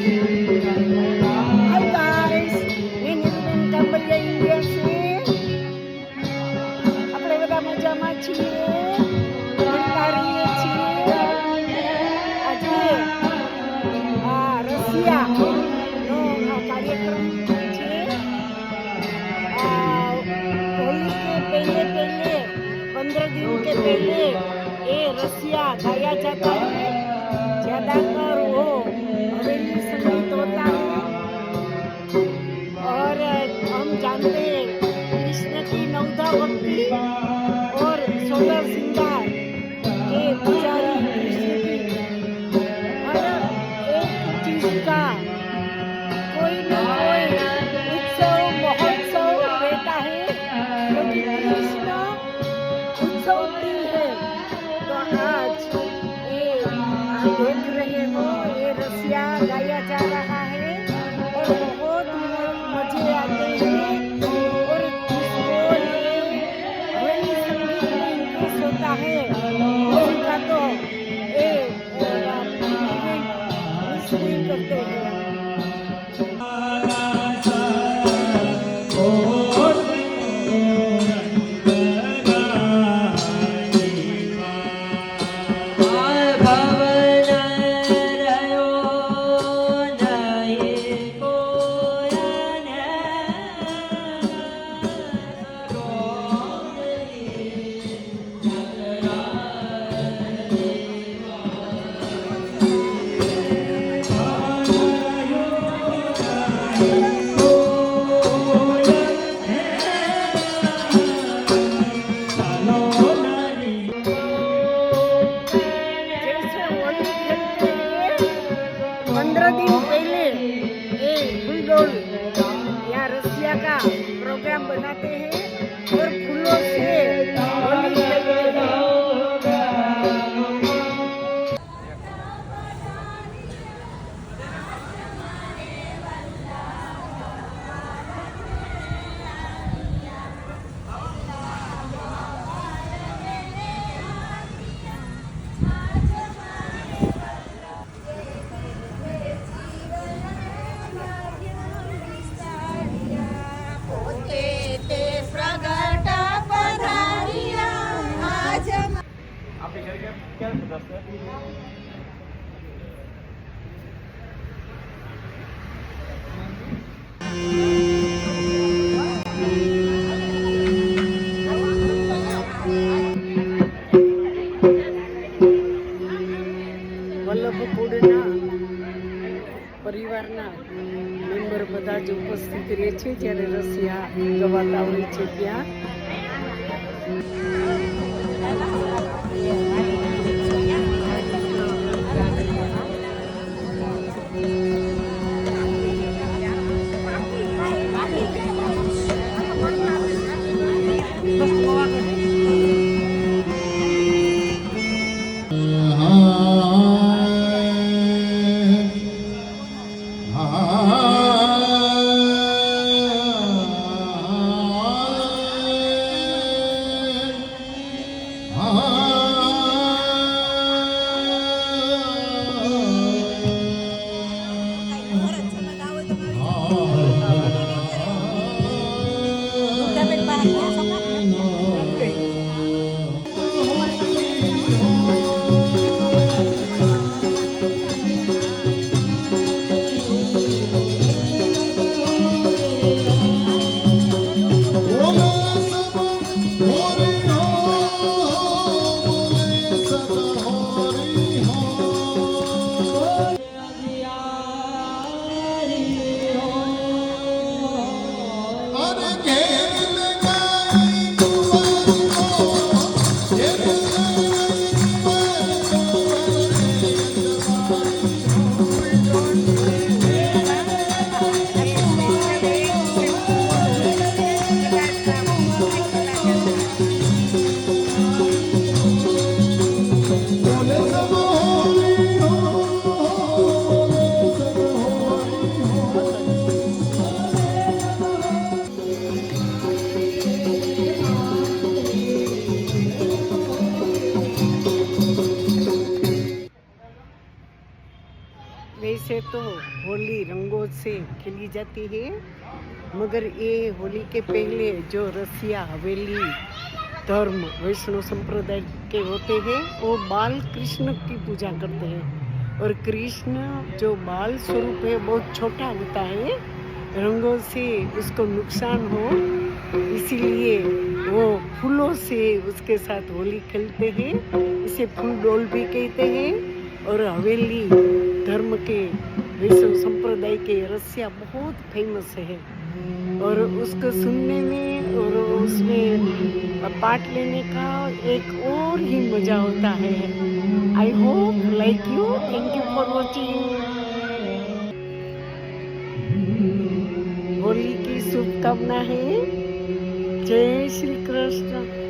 Hai guys, ini dengan Cambodia India sih. આપણે બધા મજામાં છીએ, કરીએ છીએ. આજે રશિયાનો કાર્યક્રમ છે. होली के पहले 15 दिन के पहले ये रसिया गाया जाता है. ज्यादातर वो हवेली संगीत होता है. और हम जानते हैं कृष्ण की नवधा भक्ति और 16 श्रृंगार के पुजारी कृष्ण की हर एक चीज का कोई न कोई उत्सव महोत्सव रहता है, क्योंकि कृष्ण उत्सव प्रिय है. तो आज ये देख रहे हो, ये रसिया गाया जा रहा है और बहुत मजे आते हैं. और जिसको हवेली संगीत में इंटरेस्ट होता है उनका तो ये मिस नहीं करते हैं. यहाँ रसिया का प्रोग्राम बनाते हैं और फूलों से होली खेलते हैं. વલ્લભપુરના પરિવારના મેમ્બર બધા જ ઉપસ્થિત રહે છે જ્યારે રસિયા ગવાતા હોય છે ત્યાં. होली रंगों से खेली जाती है, मगर ये होली के पहले जो रसिया हवेली धर्म वैष्णव संप्रदाय के होते हैं वो बाल कृष्ण की पूजा करते हैं। और कृष्ण जो बाल स्वरूप है बहुत छोटा होता है, रंगों से उसको नुकसान हो इसीलिए वो फूलों से उसके साथ होली खेलते हैं। इसे फूल डोल भी कहते हैं। और हवेली धर्म के वैष्णव संप्रदाय के रसिया बहुत फेमस है और उसको सुनने में और उसमें पार्ट लेने का एक और ही मजा होता है। I hope like you. Thank you for watching. Holi की शुभकामना है। जय श्री कृष्ण।